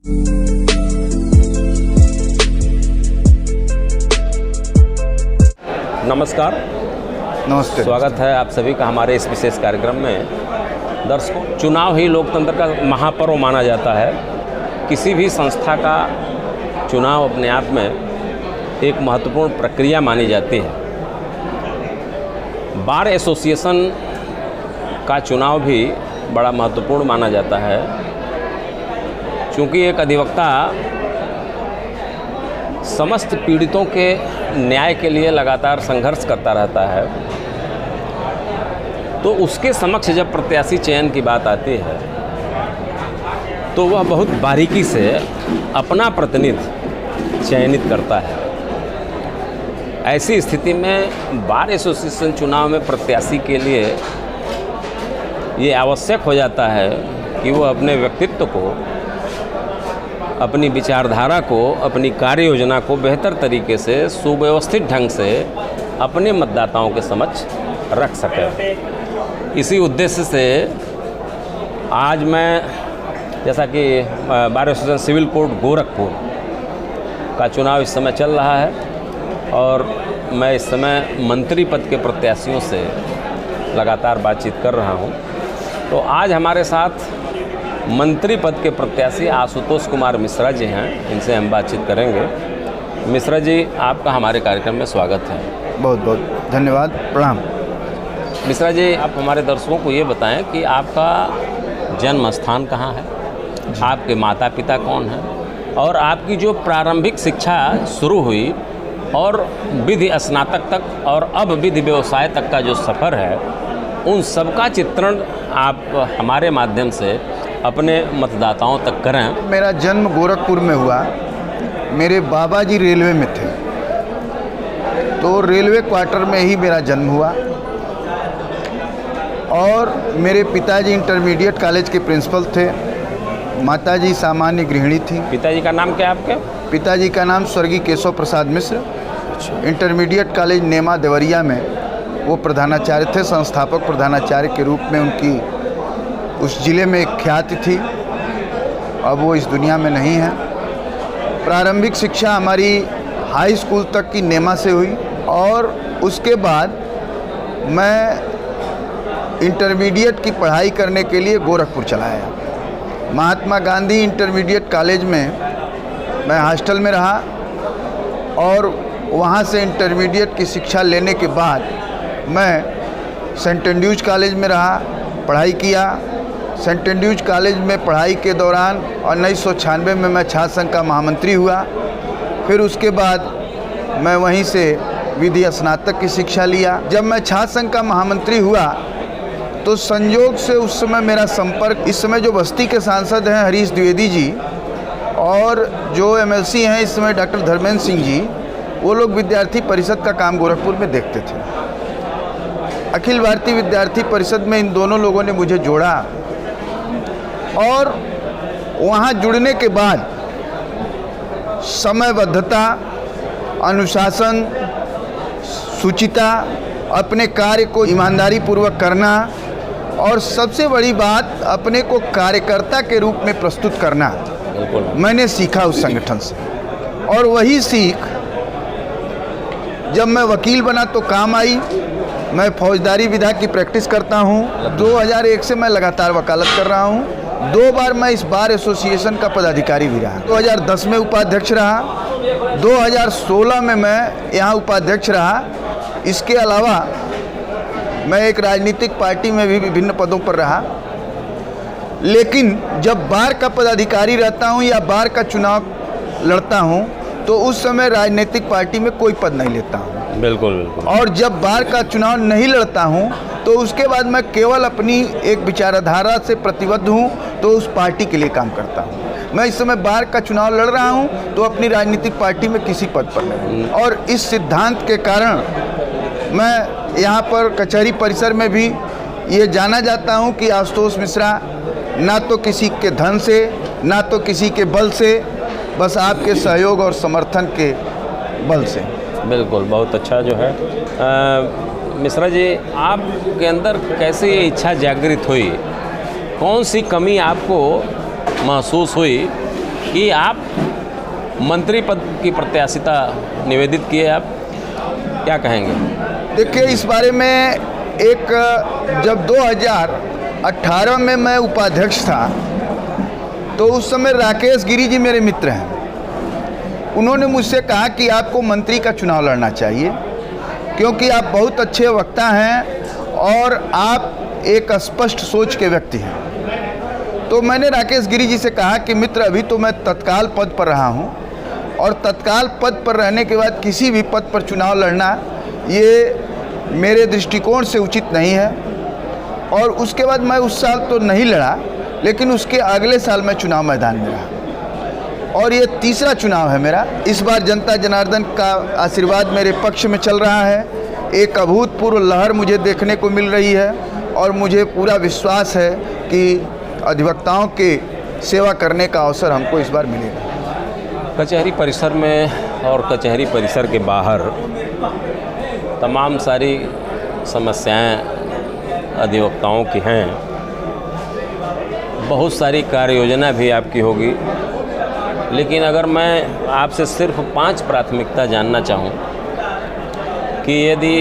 नमस्कार। नमस्ते। स्वागत है आप सभी का हमारे इस विशेष कार्यक्रम में। दर्शकों, चुनाव ही लोकतंत्र का महापर्व माना जाता है। किसी भी संस्था का चुनाव अपने आप में एक महत्वपूर्ण प्रक्रिया मानी जाती है। बार एसोसिएशन का चुनाव भी बड़ा महत्वपूर्ण माना जाता है, क्योंकि एक अधिवक्ता समस्त पीड़ितों के न्याय के लिए लगातार संघर्ष करता रहता है। तो उसके समक्ष जब प्रत्याशी चयन की बात आती है तो वह बहुत बारीकी से अपना प्रतिनिधि चयनित करता है। ऐसी स्थिति में बार एसोसिएशन चुनाव में प्रत्याशी के लिए ये आवश्यक हो जाता है कि वो अपने व्यक्तित्व को, अपनी विचारधारा को, अपनी कार्य योजना को बेहतर तरीके से सुव्यवस्थित ढंग से अपने मतदाताओं के समक्ष रख सके। इसी उद्देश्य से आज मैं, जैसा कि bar association civil court Gorakhpur का चुनाव इस समय चल रहा है और मैं इस समय मंत्री पद के प्रत्याशियों से लगातार बातचीत कर रहा हूं। तो आज हमारे साथ मंत्री पद के प्रत्याशी आशुतोष कुमार मिश्रा जी हैं, इनसे हम बातचीत करेंगे। मिश्रा जी, आपका हमारे कार्यक्रम में स्वागत है। बहुत बहुत धन्यवाद, प्रणाम। मिश्रा जी, आप हमारे दर्शकों को ये बताएं कि आपका जन्म स्थान कहाँ है, आपके माता पिता कौन हैं और आपकी जो प्रारंभिक शिक्षा शुरू हुई और विधि स्नातक तक और अब विधि व्यवसाय तक का जो सफ़र है, उन सब का चित्रण आप हमारे माध्यम से अपने मतदाताओं तक करें। मेरा जन्म गोरखपुर में हुआ। मेरे बाबा जी रेलवे में थे, तो रेलवे क्वार्टर में ही मेरा जन्म हुआ। और मेरे पिताजी इंटरमीडिएट कॉलेज के प्रिंसिपल थे, माताजी सामान्य गृहिणी थी। पिताजी का नाम क्या है आपके? पिताजी का नाम स्वर्गीय केशव प्रसाद मिश्र। इंटरमीडिएट कॉलेज नेमा देवरिया में वो प्रधानाचार्य थे। संस्थापक प्रधानाचार्य के रूप में उनकी उस ज़िले में एक ख्याति थी। अब वो इस दुनिया में नहीं है। प्रारंभिक शिक्षा हमारी हाई स्कूल तक की नेमा से हुई और उसके बाद मैं इंटरमीडिएट की पढ़ाई करने के लिए गोरखपुर चला आया। महात्मा गांधी इंटरमीडिएट कॉलेज में मैं हॉस्टल में रहा और वहाँ से इंटरमीडिएट की शिक्षा लेने के बाद मैं सेंट एंड्रूज कॉलेज में रहा, पढ़ाई किया। सेंट एंड्रूज कॉलेज में पढ़ाई के दौरान 1996 में मैं छात्र संघ का महामंत्री हुआ। फिर उसके बाद मैं वहीं से विधि स्नातक की शिक्षा लिया। जब मैं छात्र संघ का महामंत्री हुआ तो संयोग से उस समय मेरा संपर्क, इस समय जो बस्ती के सांसद हैं हरीश द्विवेदी जी और जो एमएलसी हैं इस समय डॉक्टर धर्मेंद्र सिंह जी, वो लोग विद्यार्थी परिषद का काम गोरखपुर में देखते थे। अखिल भारतीय विद्यार्थी परिषद में इन दोनों लोगों ने मुझे जोड़ा और वहाँ जुड़ने के बाद समयबद्धता, अनुशासन, शुचिता, अपने कार्य को ईमानदारी पूर्वक करना और सबसे बड़ी बात अपने को कार्यकर्ता के रूप में प्रस्तुत करना मैंने सीखा उस संगठन से। और वही सीख जब मैं वकील बना तो काम आई। मैं फौजदारी विधा की प्रैक्टिस करता हूँ। 2001 से मैं लगातार वकालत कर रहा हूँ। 2 बार मैं इस बार एसोसिएशन का पदाधिकारी भी रहा। 2010 में उपाध्यक्ष रहा, 2016 में मैं यहाँ उपाध्यक्ष रहा। इसके अलावा मैं एक राजनीतिक पार्टी में भी विभिन्न पदों पर रहा। लेकिन जब बार का पदाधिकारी रहता हूँ या बार का चुनाव लड़ता हूँ तो उस समय राजनीतिक पार्टी में कोई पद नहीं लेता हूँ। बिल्कुल बिल्कुल। और जब बार का चुनाव नहीं लड़ता हूँ तो उसके बाद मैं केवल अपनी एक विचारधारा से प्रतिबद्ध हूँ, तो उस पार्टी के लिए काम करता हूँ। मैं इस समय बार का चुनाव लड़ रहा हूँ तो अपनी राजनीतिक पार्टी में किसी पद पर नहीं। और इस सिद्धांत के कारण मैं यहाँ पर कचहरी परिसर में भी ये जाना जाता हूँ कि आशुतोष मिश्रा ना तो किसी के धन से, ना तो किसी के बल से, बस आपके सहयोग और समर्थन के बल से। बिल्कुल, बहुत अच्छा जो है। मिश्रा जी, आपके अंदर कैसे ये इच्छा जागृत हुई? कौन सी कमी आपको महसूस हुई कि आप मंत्री पद की प्रत्याशिता निवेदित किए, आप क्या कहेंगे? देखिए, इस बारे में जब 2018 में मैं उपाध्यक्ष था तो उस समय राकेश गिरी जी मेरे मित्र हैं। उन्होंने मुझसे कहा कि आपको मंत्री का चुनाव लड़ना चाहिए क्योंकि आप बहुत अच्छे वक्ता हैं और आप एक स्पष्ट सोच के व्यक्ति हैं। तो मैंने राकेश गिरी जी से कहा कि मित्र, अभी तो मैं तत्काल पद पर रहा हूं और तत्काल पद पर रहने के बाद किसी भी पद पर चुनाव लड़ना ये मेरे दृष्टिकोण से उचित नहीं है। और उसके बाद मैं उस साल तो नहीं लड़ा, लेकिन उसके अगले साल मैं चुनाव मैदान में रहा और ये तीसरा चुनाव है मेरा। इस बार जनता जनार्दन का आशीर्वाद मेरे पक्ष में चल रहा है। एक अभूतपूर्व लहर मुझे देखने को मिल रही है और मुझे पूरा विश्वास है कि अधिवक्ताओं के सेवा करने का अवसर हमको इस बार मिलेगा। कचहरी परिसर में और कचहरी परिसर के बाहर तमाम सारी समस्याएं अधिवक्ताओं की हैं। बहुत सारी कार्य योजना भी आपकी होगी, लेकिन अगर मैं आपसे सिर्फ 5 प्राथमिकता जानना चाहूँ कि यदि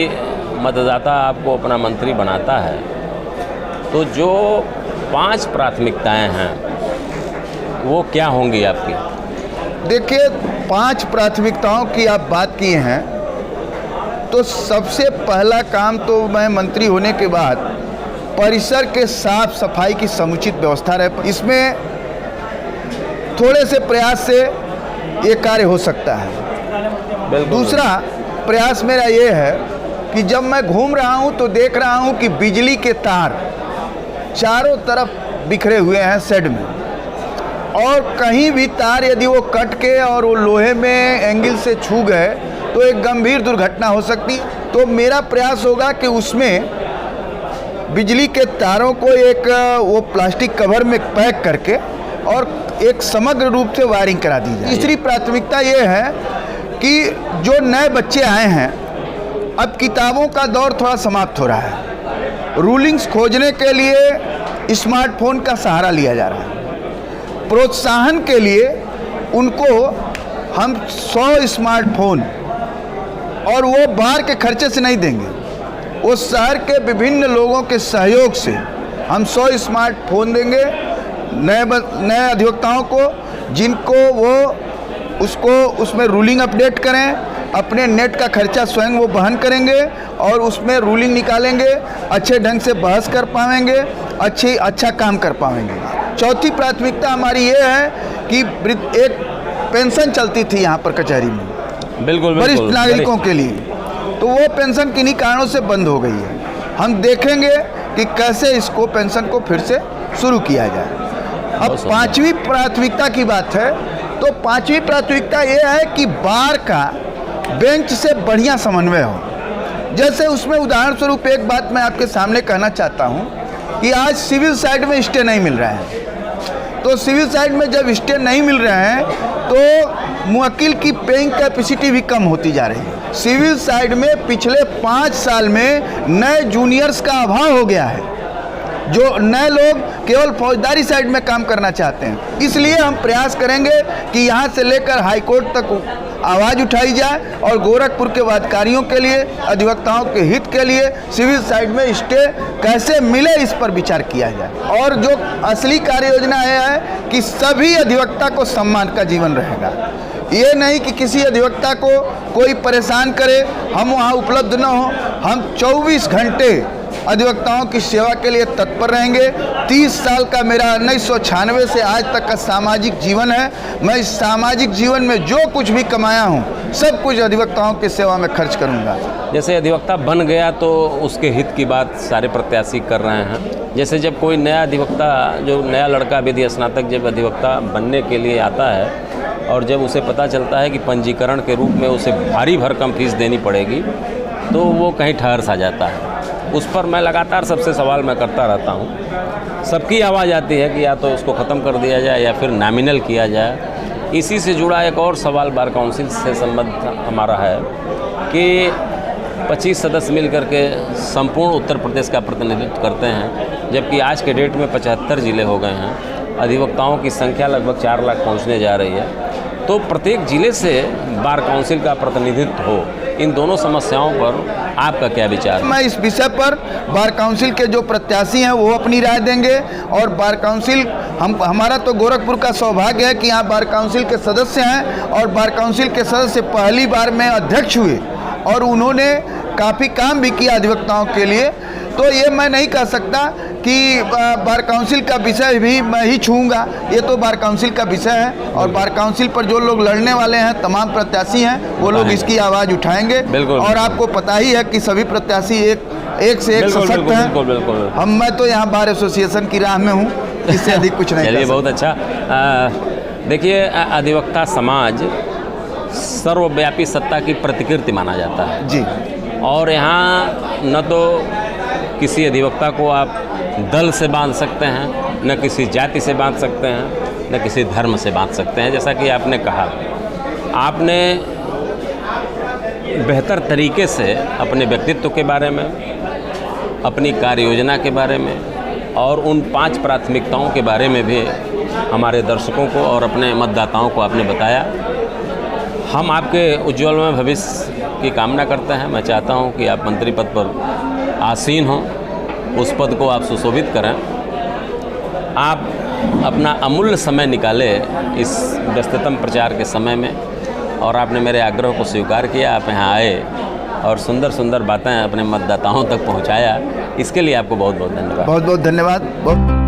मतदाता आपको अपना मंत्री बनाता है तो जो 5 प्राथमिकताएं हैं वो क्या होंगी आपकी? देखिए, 5 प्राथमिकताओं की आप बात किए हैं तो सबसे पहला काम तो मैं मंत्री होने के बाद परिसर के साफ सफाई की समुचित व्यवस्था रहे। इसमें थोड़े से प्रयास से ये कार्य हो सकता है। दूसरा प्रयास मेरा ये है कि जब मैं घूम रहा हूँ तो देख रहा हूँ कि बिजली के तार चारों तरफ बिखरे हुए हैं शेड में, और कहीं भी तार यदि वो कट के और वो लोहे में एंगल से छू गए तो एक गंभीर दुर्घटना हो सकती है। तो मेरा प्रयास होगा कि उसमें बिजली के तारों को एक वो प्लास्टिक कवर में पैक करके और एक समग्र रूप से वायरिंग करा दी जाए। तीसरी प्राथमिकता ये है कि जो नए बच्चे आए हैं, अब किताबों का दौर थोड़ा समाप्त हो रहा है। रूलिंग्स खोजने के लिए स्मार्टफोन का सहारा लिया जा रहा है। प्रोत्साहन के लिए उनको हम 100 स्मार्टफोन, और वो बाहर के खर्चे से नहीं देंगे, वो शहर के विभिन्न लोगों के सहयोग से हम 100 स्मार्टफोन देंगे नए अधिवक्ताओं को, जिनको वो उसमें रूलिंग अपडेट करें, अपने नेट का खर्चा स्वयं वो वहन करेंगे और उसमें रूलिंग निकालेंगे, अच्छे ढंग से बहस कर पाएंगे, अच्छा काम कर पाएंगे। चौथी प्राथमिकता हमारी ये है कि एक पेंशन चलती थी यहाँ पर कचहरी में बिल्कुल वरिष्ठ नागरिकों के लिए, तो वो पेंशन किन्हीं कारणों से बंद हो गई है। हम देखेंगे कि कैसे इसको पेंशन को फिर से शुरू किया जाए। अब 5वीं प्राथमिकता की बात है तो 5वीं प्राथमिकता ये है कि बार का बेंच से बढ़िया समन्वय हो। जैसे उसमें उदाहरण स्वरूप एक बात मैं आपके सामने कहना चाहता हूँ कि आज सिविल साइड में स्टे नहीं मिल रहा है, तो सिविल साइड में जब स्टे नहीं मिल रहे हैं तो मुवक्किल की पेइंग कैपेसिटी भी कम होती जा रही है। सिविल साइड में पिछले 5 साल में नए जूनियर्स का अभाव हो गया है। जो नए लोग केवल फौजदारी साइड में काम करना चाहते हैं। इसलिए हम प्रयास करेंगे कि यहाँ से लेकर हाई कोर्ट तक आवाज़ उठाई जाए और गोरखपुर के वादकारियों के लिए, अधिवक्ताओं के हित के लिए सिविल साइड में स्टे कैसे मिले इस पर विचार किया जाए। और जो असली कार्य योजना है कि सभी अधिवक्ता को सम्मान का जीवन रहेगा। ये नहीं कि किसी अधिवक्ता को कोई परेशान करे, हम वहाँ उपलब्ध न हो। हम 24 घंटे अधिवक्ताओं की सेवा के लिए तत्पर रहेंगे। 30 साल का मेरा 1996 से आज तक का सामाजिक जीवन है। मैं इस सामाजिक जीवन में जो कुछ भी कमाया हूँ सब कुछ अधिवक्ताओं की सेवा में खर्च करूँगा। जैसे अधिवक्ता बन गया तो उसके हित की बात सारे प्रत्याशी कर रहे हैं। जैसे जब कोई नया अधिवक्ता, जो नया लड़का विधि स्नातक जब अधिवक्ता बनने के लिए आता है और जब उसे पता चलता है कि पंजीकरण के रूप में उसे भारी भरकम फीस देनी पड़ेगी तो वो कहीं ठहर सा जाता है। उस पर मैं लगातार सबसे सवाल मैं करता रहता हूँ। सबकी आवाज़ आती है कि या तो उसको ख़त्म कर दिया जाए या फिर नॉमिनल किया जाए। इसी से जुड़ा एक और सवाल बार काउंसिल से संबंध हमारा है कि 25 सदस्य मिल करके संपूर्ण उत्तर प्रदेश का प्रतिनिधित्व करते हैं, जबकि आज के डेट में 75 ज़िले हो गए हैं। अधिवक्ताओं की संख्या लगभग 4 लाख पहुंचने जा रही है। तो प्रत्येक ज़िले से बार काउंसिल का प्रतिनिधित्व हो, इन दोनों समस्याओं पर आपका क्या विचार है? मैं इस विषय पर बार काउंसिल के जो प्रत्याशी हैं वो अपनी राय देंगे, और बार काउंसिल हमारा तो गोरखपुर का सौभाग्य है कि यहाँ बार काउंसिल के सदस्य हैं, और बार काउंसिल के सदस्य पहली बार में अध्यक्ष हुए और उन्होंने काफ़ी काम भी किया अधिवक्ताओं के लिए। तो ये मैं नहीं कह सकता कि बार काउंसिल का विषय भी मैं ही छूँगा, ये तो बार काउंसिल का विषय है, और बार काउंसिल पर जो लोग लड़ने वाले हैं, तमाम प्रत्याशी हैं, वो लोग इसकी आवाज़ उठाएंगे। और आपको पता ही है कि सभी प्रत्याशी एक से एक सशक्त हैं। मैं तो यहाँ बार एसोसिएशन की राह में हूँ, इससे अधिक कुछ नहीं। चलिए, बहुत अच्छा। देखिए, अधिवक्ता समाज सर्वव्यापी सत्ता की प्रतिकृति माना जाता है जी, और यहाँ न तो किसी अधिवक्ता को आप दल से बांध सकते हैं, न किसी जाति से बांध सकते हैं, न किसी धर्म से बांध सकते हैं। जैसा कि आपने कहा, आपने बेहतर तरीके से अपने व्यक्तित्व के बारे में, अपनी कार्य योजना के बारे में और उन 5 प्राथमिकताओं के बारे में भी हमारे दर्शकों को और अपने मतदाताओं को आपने बताया। हम आपके उज्ज्वलमय भविष्य की कामना करते हैं। मैं चाहता हूं कि आप मंत्री पद पर आसीन हों, उस पद को आप सुशोभित करें। आप अपना अमूल्य समय निकालें इस व्यस्ततम प्रचार के समय में, और आपने मेरे आग्रह को स्वीकार किया, आप यहाँ आए और सुंदर सुंदर बातें अपने मतदाताओं तक पहुँचाया। इसके लिए आपको बहुत बहुत धन्यवाद। बहुत बहुत धन्यवाद।